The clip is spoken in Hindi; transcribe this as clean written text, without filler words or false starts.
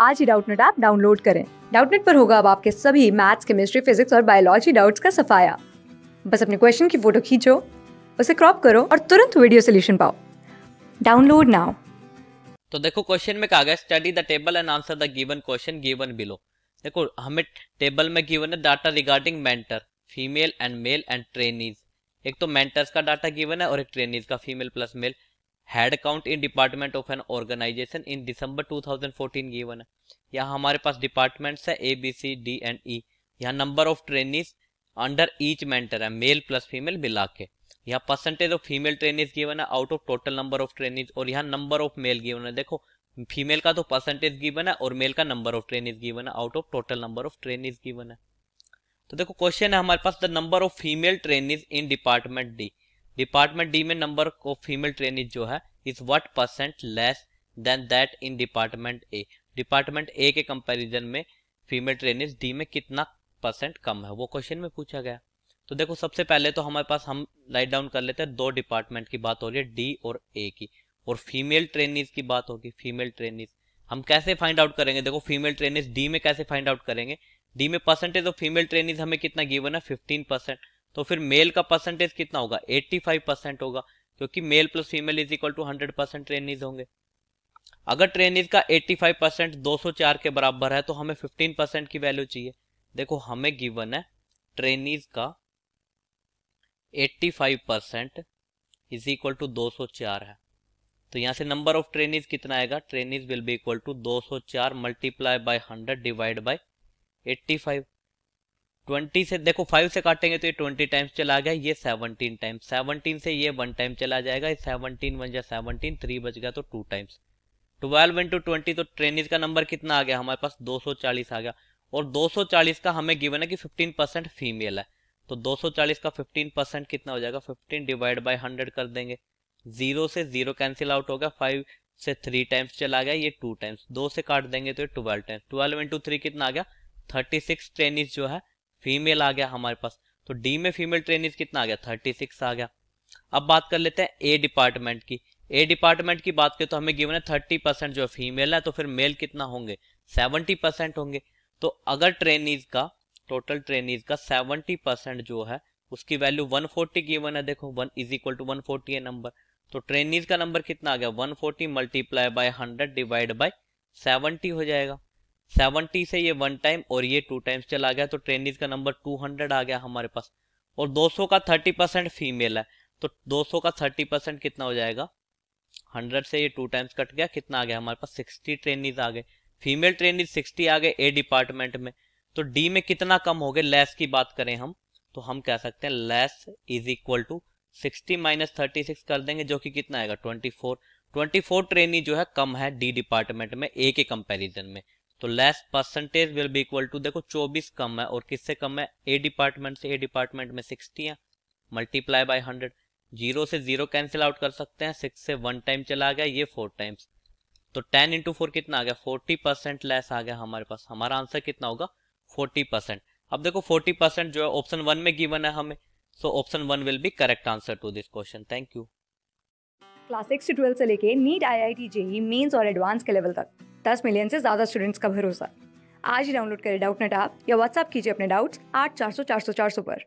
आज ही डाउटनेट ऐप डाउनलोड करें। डाउटनेट पर होगा अब आपके सभी मैथ्स, केमिस्ट्री, फिजिक्स और बायोलॉजी डाउट्स का सफाया। बस अपने क्वेश्चन की फोटो खींचो, उसे क्रॉप करो और तुरंत वीडियो सोल्यूशन पाओ। Download now. तो देखो क्वेश्चन में कहा गया study the table and answer the given question given below. देखो हमें टेबल में गिवन है data regarding mentor, female and male and trainees. एक तो मेंटर्स का डाटा गिवन है और एक ट्रेनीज का, female plus male. Head count in department of an organisation in December 2014 given है। यहाँ हमारे पास डिपार्टमेंट्स है A B C D and E. यहाँ number of trainees under each mentor है, मेल प्लस फीमेल मिला के। यहाँ percentage of female trainees given है out of total number of trainees, और यहाँ नंबर ऑफ मेल गिवन है। देखो फीमेल का तो परसेंटेज गिवन है और मेल का नंबर ऑफ ट्रेनीज गिवन है out of total number of trainees given है। तो देखो क्वेश्चन है हमारे पास the number of female trainees in department D. Department D में नंबर ऑफ फीमेल ट्रेनीज जो है is what percent less than that in department A. Department A के कंपैरिजन में फीमेल ट्रेनीज डी में कितना परसेंट कम है, वो क्वेश्चन में पूछा गया। तो देखो सबसे पहले तो हमारे पास हम राइट डाउन कर लेते हैं, दो डिपार्टमेंट की बात हो रही है डी और ए की, और फीमेल ट्रेनीज की बात होगी। फीमेल ट्रेनीज हम कैसे फाइंड आउट करेंगे? देखो फीमेल ट्रेनीज डी में कैसे फाइंड आउट करेंगे? डी में परसेंटेज ऑफ फीमेल ट्रेनीज हमें कितना गिवन है 15%, तो फिर मेल का परसेंटेज कितना होगा 85% होगा, क्योंकि male plus female is equal to 100% trainees होंगे। अगर ट्रेनीज का 85% 204 के बराबर है तो हमें 15% की वैल्यू चाहिए। देखो हमें गिवन है ट्रेनीज का 85% इज इक्वल टू 204 है, तो यहां से नंबर ऑफ ट्रेनीज कितना आएगा? Trainees will be equal to 204 multiply by 100 divide by 85। 20 से देखो 5 से काटेंगे तो ये 20 टाइम्स चला गया, ये 17 टाइम्स, 17 से ये 1 टाइम चला जाएगा, ये 17 1 जा 17, 3 बच गया तो 2 टाइम्स। 12 इंटू 20 तो ट्रेनीज का नंबर कितना आ गया हमारे पास 240 आ गया, और 240 का हमें गिवन है कि 15% फीमेल है, तो 240 का 15% कितना हो जाएगा? 15 डिवाइड बाय 100 कर देंगे, 0 से 0 कैंसिल आउट हो गया, 5 से 3 टाइम्स चला गया, ये 2 टाइम्स, 2 से काट देंगे तो ये 12 टाइम्स। 12 इंटू 3 कितना आ गया? 36 ट्रेनीज जो है फीमेल आ गया हमारे पास। तो डी में फीमेल ट्रेनीज कितना आ गया? 36 आ गया। अब बात कर लेते हैं ए डिपार्टमेंट की। ए डिपार्टमेंट की बात करें तो हमें गिवन है 30% जो फीमेल है, तो फिर मेल कितना होंगे? 70% होंगे। तो अगर ट्रेनीज का टोटल ट्रेनीज का 70% जो है उसकी वैल्यू 140 गिवन है। देखो 1 इज इक्वल टू 140 है नंबर, तो ट्रेनीज का नंबर कितना आ गया? 140 मल्टीप्लाई बाय 100 डिवाइड बाय 70 हो जाएगा। 70 से ये 1 टाइम और ये 2 टाइम्स चला गया, तो ट्रेनीज का नंबर 200 आ गया हमारे पास। और 200 का 30% फीमेल है, तो 200 का 30% कितना हो जाएगा? 100 से ये 2 टाइम्स कट गया, कितना आ गया हमारे पास? 60 ट्रेनीज आ गए। फीमेल ट्रेनीज 60 आ गए ए डिपार्टमेंट में। तो डी में कितना कम हो गए? लेस की बात करें हम तो हम कह सकते हैं less is equal to 60 minus 36 कर देंगे, जो कि कितना आएगा? 24। 24 ट्रेनी जो है कम है डी डिपार्टमेंट में ए के कंपैरिजन में, तो less percentage will be equal to, देखो 24 कम है, और किससे कम है? ए डिपार्टमेंट से। ए डिपार्टमेंट में 60 है, मल्टीप्लाई बाय 100, 0 से 0 कैंसिल आउट कर सकते हैं, 6 से 1 टाइम चला गया, ये 4 टाइम्स, तो 10 इंटू 4 कितना आ गया? 40% लेस आ गया हमारे पास। हमारा आंसर कितना होगा? 40%। अब देखो 40% जो है ऑप्शन 1 में गिवन है हमें, so option 1 will be correct answer to this question. Thank you. Class 6 से 12 से लेके नीट, IIT, जेईई मेंस और एडवांस के लेवल तक 10 मिलियन से ज्यादा स्टूडेंट्स का भरोसा। आज ही डाउनलोड करें डाउटनेट ऐप या व्हाट्सएप कीजिए अपने डाउट्स 8400 400 400 पर।